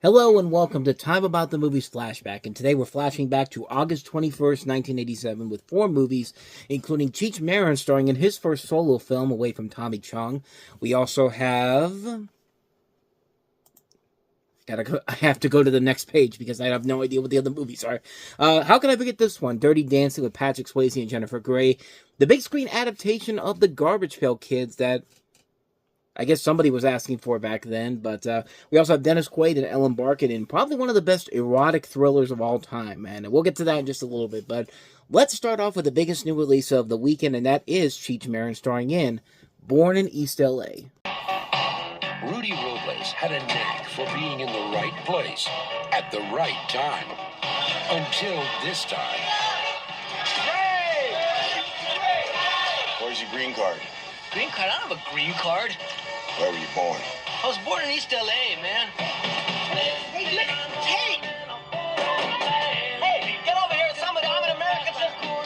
Hello and welcome to Time About the Movies Flashback, and today we're flashing back to August 21st, 1987 with 4 movies, including Cheech Marin starring in his first solo film away from Tommy Chong. We also have... I have to go to the next page because I have no idea what the other movies are. How can I forget this one? Dirty Dancing with Patrick Swayze and Jennifer Grey. The big screen adaptation of The Garbage Pail Kids that I guess somebody was asking for back then, but we also have Dennis Quaid and Ellen Barkin in probably one of the best erotic thrillers of all time, man. And we'll get to that in just a little bit, but let's start off with the biggest new release of the weekend, and that is Cheech Marin starring in Born in East L.A. Rudy Robles had a knack for being in the right place at the right time. Until this time. Where's your green card? Green card? I don't have a green card. Where were you born? I was born in East L.A., man. Hey, get over here. Somebody, I'm an American.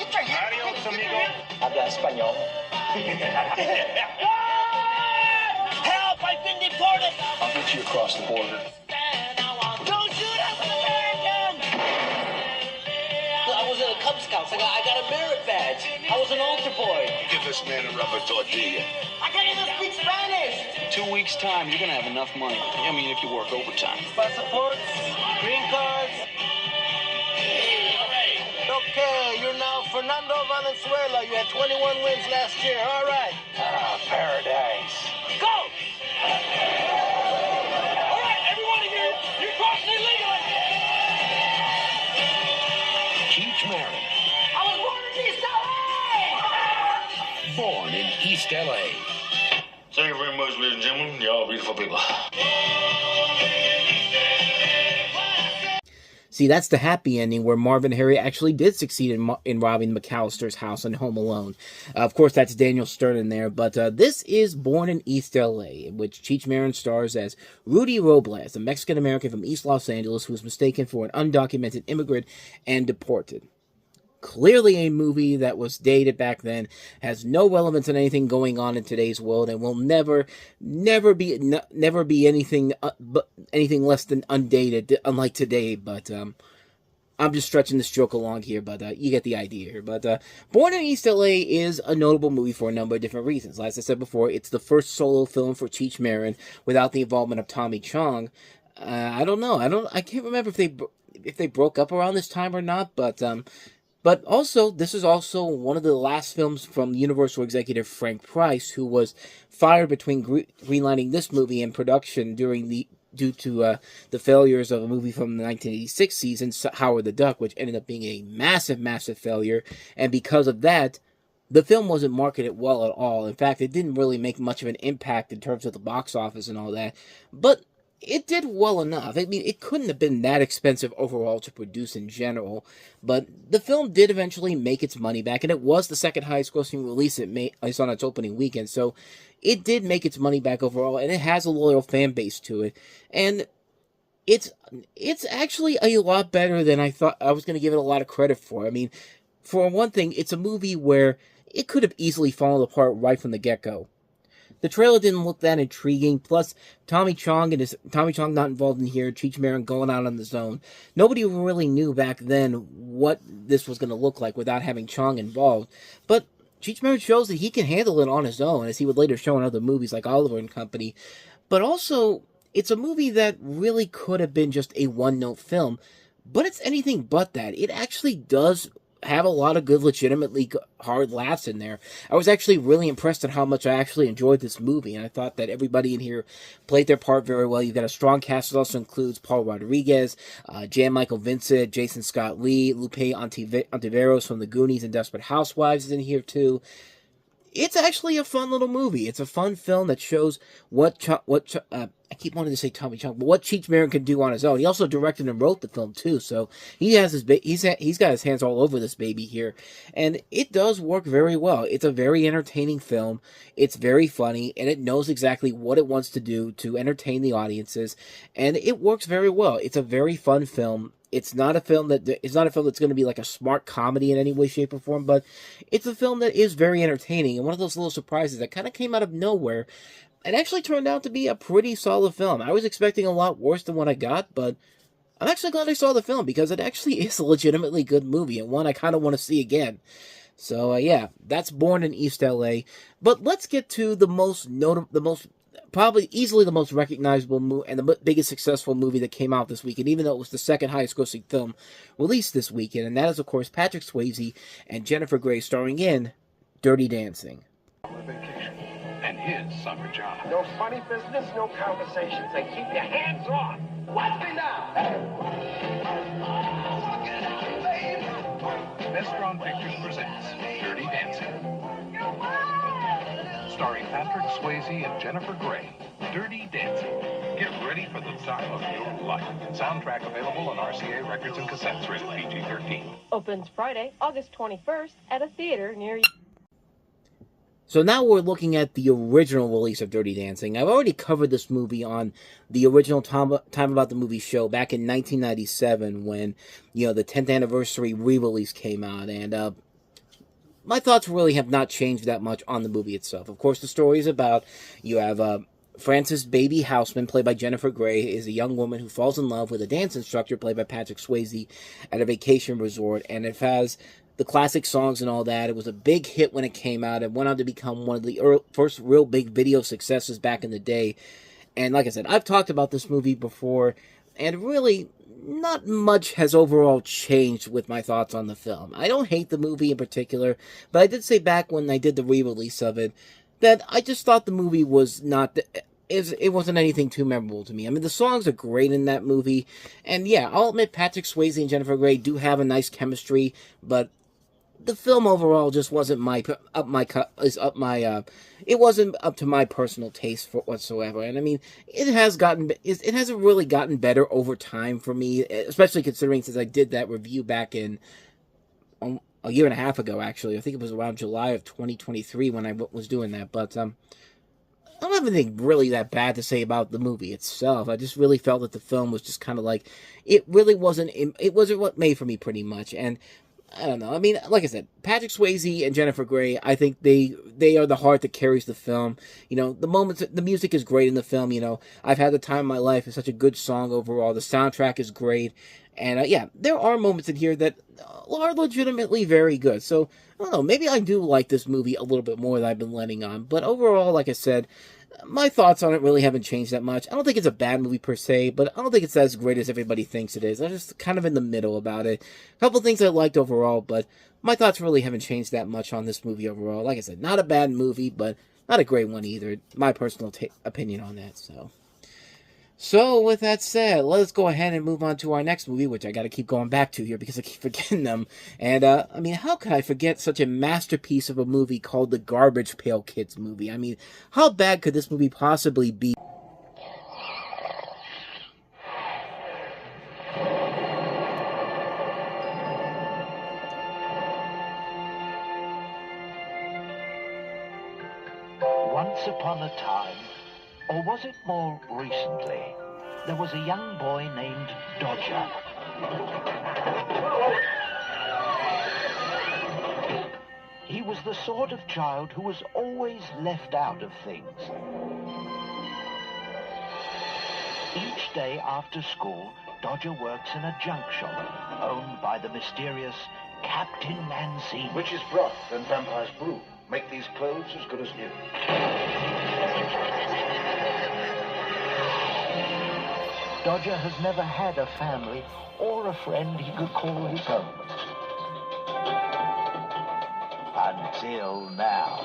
Get your hand. Adios, amigo. Habla español. Help! I've been deported. I'll get you across the border. Don't shoot us, Americans! I was in the Cub Scouts. I got a merit badge. I was an altar boy. Give this man a rubber tortilla. I can't even speak Spanish. 2 weeks' time, you're going to have enough money. I mean, if you work overtime. Passports, green cards. Okay, you're now Fernando Valenzuela. You had 21 wins last year. All right. Paradise. Go! All right, everyone here, you're crossing illegally. Cheech Marin, I was born in East L.A. born in East L.A. Thank you very much, ladies and gentlemen. Y'all beautiful people. See, that's the happy ending where Marvin Harry actually did succeed in robbing McAllister's house in Home Alone. Of course, that's Daniel Stern in there, but this is Born in East L.A., in which Cheech Marin stars as Rudy Robles, a Mexican-American from East Los Angeles who was mistaken for an undocumented immigrant and deported. Clearly a movie that was dated back then, has no relevance in anything going on in today's world, and will never be anything but anything less than undated, unlike today. But I'm just stretching this joke along here, but you get the idea here. But Born in East L.A. is a notable movie for a number of different reasons. As I said before, it's the first solo film for Cheech Marin without the involvement of Tommy Chong. I don't know. I can't remember if they broke up around this time or not, But also, this is also one of the last films from Universal executive Frank Price, who was fired between greenlighting this movie and production due to the failures of a movie from the 1986 season, Howard the Duck, which ended up being a massive, massive failure. And because of that, the film wasn't marketed well at all. In fact, it didn't really make much of an impact in terms of the box office and all that. But it did well enough. I mean, it couldn't have been that expensive overall to produce in general, but the film did eventually make its money back, and it was the second highest grossing release it on its opening weekend, so it did make its money back overall, and it has a loyal fan base to it, and it's actually a lot better than I thought I was going to give it a lot of credit for. I mean, for one thing, it's a movie where it could have easily fallen apart right from the get-go. The trailer didn't look that intriguing, plus Tommy Chong not involved in here, Cheech Marin going out on his own. Nobody really knew back then what this was going to look like without having Chong involved, but Cheech Marin shows that he can handle it on his own, as he would later show in other movies like Oliver and Company. But also, it's a movie that really could have been just a one-note film, but it's anything but that. It actually does have a lot of good, legitimately hard laughs in there. I was actually really impressed at how much I actually enjoyed this movie, and I thought that everybody in here played their part very well. You've got a strong cast that also includes Paul Rodriguez, Jan Michael Vincent, Jason Scott Lee, Lupe Ontiveros from The Goonies and Desperate Housewives is in here too. It's actually a fun little movie. It's a fun film that shows I keep wanting to say Tommy Chong, but what Cheech Marin can do on his own. He also directed and wrote the film too, so he has he's got his hands all over this baby here, and it does work very well. It's a very entertaining film. It's very funny, and it knows exactly what it wants to do to entertain the audiences, and it works very well. It's a very fun film. It's not a film that's going to be like a smart comedy in any way, shape, or form, but it's a film that is very entertaining, and one of those little surprises that kind of came out of nowhere. it actually turned out to be a pretty solid film. I was expecting a lot worse than what I got, but I'm actually glad I saw the film because it actually is a legitimately good movie and one I kind of want to see again. So yeah, that's Born in East L.A. But let's get to the most probably easily the most recognizable movie and the biggest successful movie that came out this weekend, even though it was the second highest grossing film released this weekend, and that is, of course, Patrick Swayze and Jennifer Grey starring in Dirty Dancing. Vacation and his summer job. No funny business, no conversations, and keep your hands off. Watch me now. Vestron Pictures presents Dirty Dancing. Starring Patrick Swayze and Jennifer Grey. Dirty Dancing. Get ready for the time of your life. Soundtrack available on RCA Records and Cassettes, rated PG-13. Opens Friday, August 21st at a theater near you. So now we're looking at the original release of Dirty Dancing. I've already covered this movie on the original Time About the Movie show back in 1997 when, the 10th anniversary re-release came out. And my thoughts really have not changed that much on the movie itself. Of course, the story is about, you have Frances Baby Houseman, played by Jennifer Grey, is a young woman who falls in love with a dance instructor, played by Patrick Swayze, at a vacation resort. And it has the classic songs and all that. It was a big hit when it came out. It went on to become one of the first real big video successes back in the day. And like I said, I've talked about this movie before, and really not much has overall changed with my thoughts on the film. I don't hate the movie in particular, but I did say back when I did the re-release of it that I just thought the movie was not... It wasn't anything too memorable to me. I mean, the songs are great in that movie, and yeah, I'll admit Patrick Swayze and Jennifer Grey do have a nice chemistry, but the film overall just wasn't it wasn't up to my personal taste for whatsoever. And I mean, it hasn't really gotten better over time for me, especially considering since I did that review back in a year and a half ago, actually. I think it was around July of 2023 when I was doing that. But I don't have anything really that bad to say about the movie itself. I just really felt that the film was just kind of like, it wasn't what made for me pretty much. And I don't know. I mean, like I said, Patrick Swayze and Jennifer Grey, I think they are the heart that carries the film. The music is great in the film. I've Had the Time of My Life is such a good song overall. The soundtrack is great. And yeah, there are moments in here that are legitimately very good. So, I don't know, maybe I do like this movie a little bit more than I've been letting on. But overall, like I said, my thoughts on it really haven't changed that much. I don't think it's a bad movie per se, but I don't think it's as great as everybody thinks it is. I'm just kind of in the middle about it. A couple things I liked overall, but my thoughts really haven't changed that much on this movie overall. Like I said, not a bad movie, but not a great one either. My personal opinion on that, So, with that said, let's go ahead and move on to our next movie, which I gotta keep going back to here because I keep forgetting them. And, I mean, how could I forget such a masterpiece of a movie called the Garbage Pail Kids movie? I mean, how bad could this movie possibly be? Once upon a time, or was it more recently, there was a young boy named Dodger. He was the sort of child who was always left out of things. Each day after school, Dodger works in a junk shop owned by the mysterious Captain Nancy. Witch's broth and vampire's brew make these clothes as good as new. Dodger has never had a family or a friend he could call his own. Until now.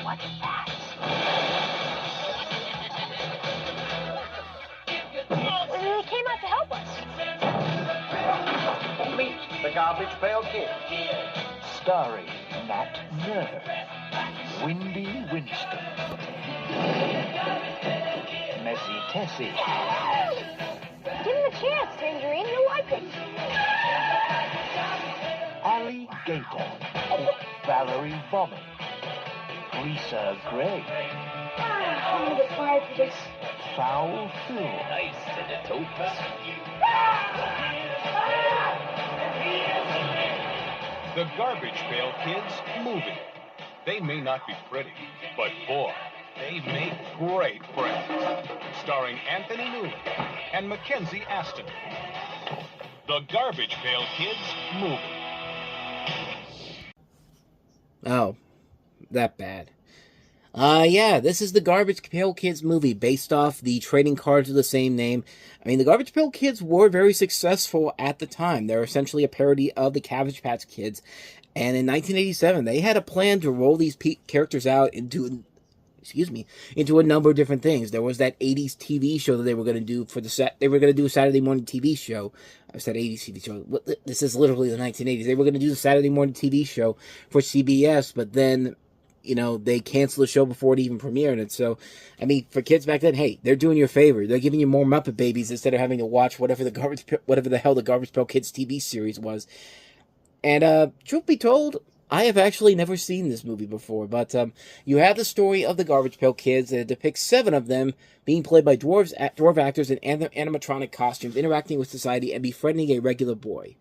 What's that? He came out to help us. Meet the Garbage Pail Kid. Starring Nat Nerve, Windy Winston, Messy Tessie, Give him a chance, Tangerine. You'll like it. Alligator, Valerie Vomit, Lisa Gray, I'm gonna get fired for this. Foul Phil, Nice to the totes. The Garbage Pail Kids movie. They may not be pretty, but boy, they make great friends. Starring Anthony Newley and Mackenzie Aston. The Garbage Pail Kids movie. Oh, that bad. Yeah, this is the Garbage Pail Kids movie based off the trading cards of the same name. I mean, the Garbage Pail Kids were very successful at the time. They're essentially a parody of the Cabbage Patch Kids. And in 1987, they had a plan to roll these characters out into a number of different things. There was that 80s TV show that they were going to do for the set. They were going to do a Saturday morning TV show. I said 80s TV show. This is literally the 1980s. They were going to do the Saturday morning TV show for CBS, but then, they canceled the show before it even premiered. And so, I mean, for kids back then, hey, they're doing you a favor. They're giving you more Muppet Babies instead of having to watch whatever the hell the Garbage Pail Kids TV series was. And, truth be told, I have actually never seen this movie before, but you have the story of the Garbage Pail Kids, and it depicts 7 of them being played by dwarf actors in animatronic costumes, interacting with society and befriending a regular boy.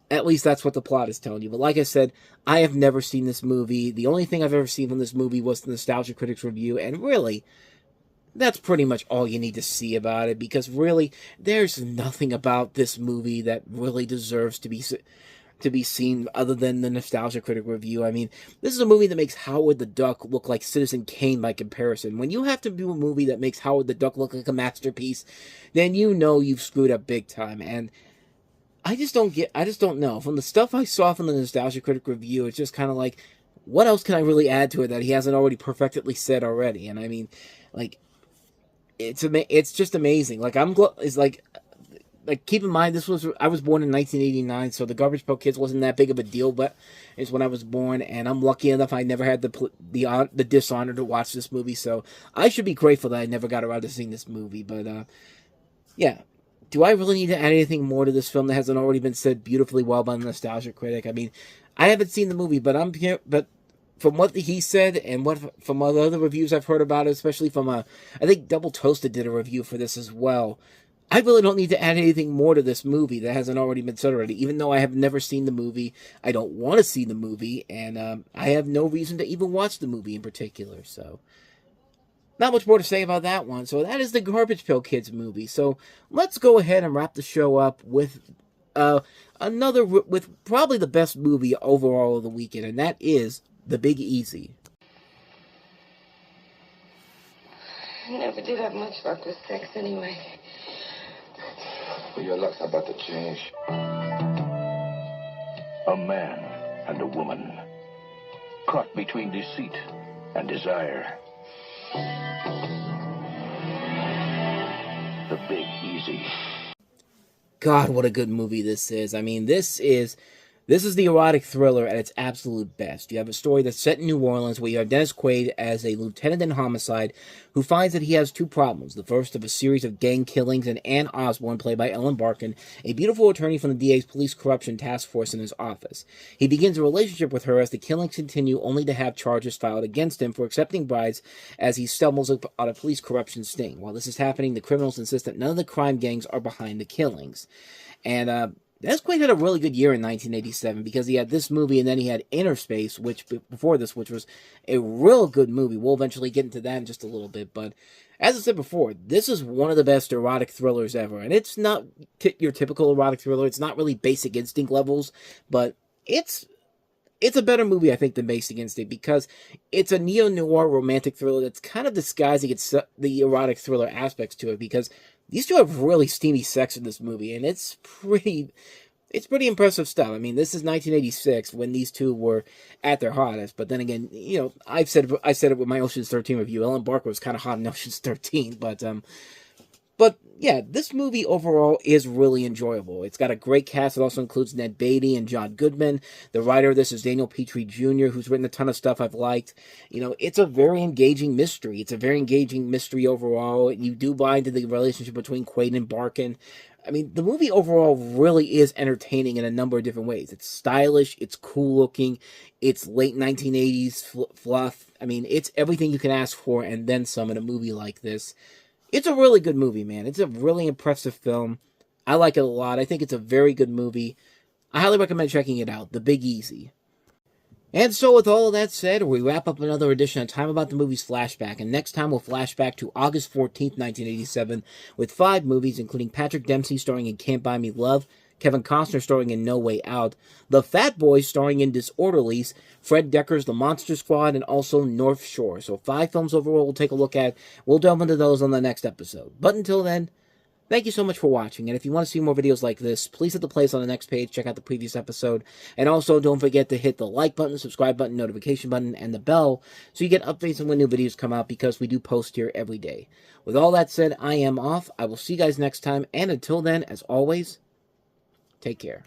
At least that's what the plot is telling you. But like I said, I have never seen this movie. The only thing I've ever seen from this movie was the Nostalgia Critics review, and really, that's pretty much all you need to see about it, because really, there's nothing about this movie that really deserves to be seen other than the Nostalgia Critic review. I mean, this is a movie that makes Howard the Duck look like Citizen Kane by comparison. When you have to do a movie that makes Howard the Duck look like a masterpiece, then you know you've screwed up big time. And I just don't know. From the stuff I saw from the Nostalgia Critic review, it's just kind of like, what else can I really add to it that he hasn't already perfectly said already? And I mean, like, it's just amazing. Like, keep in mind, I was born in 1989, so the Garbage Pail Kids wasn't that big of a deal, but it's when I was born, and I'm lucky enough I never had the dishonor to watch this movie, so I should be grateful that I never got around to seeing this movie. But yeah, do I really need to add anything more to this film that hasn't already been said beautifully well by the Nostalgia Critic? I mean, I haven't seen the movie, but from what he said and from other reviews I've heard about it, especially from I think Double Toasted did a review for this as well. I really don't need to add anything more to this movie that hasn't already been said already. Even though I have never seen the movie, I don't want to see the movie, and I have no reason to even watch the movie in particular. So, not much more to say about that one. So that is the Garbage Pail Kids movie. So let's go ahead and wrap the show up with with probably the best movie overall of the weekend, and that is The Big Easy. I never did have much luck with sex anyway. Well, your luck's about to change. A man and a woman caught between deceit and desire. The Big Easy. God, what a good movie this is. I mean, this is the erotic thriller at its absolute best. You have a story that's set in New Orleans where you have Dennis Quaid as a lieutenant in homicide who finds that he has 2 problems. The first of a series of gang killings, and Ann Osborne, played by Ellen Barkin, a beautiful attorney from the DA's police corruption task force in his office. He begins a relationship with her as the killings continue, only to have charges filed against him for accepting bribes as he stumbles on a police corruption sting. While this is happening, the criminals insist that none of the crime gangs are behind the killings. And, Dennis Quaid had a really good year in 1987 because he had this movie and then he had Inner Space, which was a real good movie. We'll eventually get into that in just a little bit, but as I said before, this is one of the best erotic thrillers ever, and it's not your typical erotic thriller. It's not really Basic Instinct levels, but it's a better movie, I think, than Basic Instinct because it's a neo-noir romantic thriller that's kind of disguising the erotic thriller aspects to it because these two have really steamy sex in this movie, and it's pretty impressive stuff. I mean, this is 1986 when these two were at their hottest, but then again, I said it with my Ocean's 13 review. Ellen Barker was kind of hot in Ocean's 13, but yeah, this movie overall is really enjoyable. It's got a great cast. It also includes Ned Beatty and John Goodman. The writer of this is Daniel Petrie Jr., who's written a ton of stuff I've liked. It's a very engaging mystery. It's a very engaging mystery overall. You do buy into the relationship between Quaid and Barkin. I mean, the movie overall really is entertaining in a number of different ways. It's stylish, it's cool looking, it's late 1980s fluff. I mean, it's everything you can ask for and then some in a movie like this. It's a really good movie, man. It's a really impressive film. I like it a lot. I think it's a very good movie. I highly recommend checking it out, The Big Easy. And so with all of that said, we wrap up another edition of Time About the Movies Flashback, and next time we'll flash back to August 14th, 1987, with 5 movies, including Patrick Dempsey starring in Can't Buy Me Love, Kevin Costner starring in No Way Out, The Fat Boys starring in Disorderlies, Fred Decker's The Monster Squad, and also North Shore. So 5 films overall we'll take a look at. We'll delve into those on the next episode. But until then, thank you so much for watching, and if you want to see more videos like this, please hit the place on the next page, check out the previous episode, and also don't forget to hit the like button, subscribe button, notification button, and the bell, so you get updates on when new videos come out, because we do post here every day. With all that said, I am off. I will see you guys next time, and until then, as always, take care.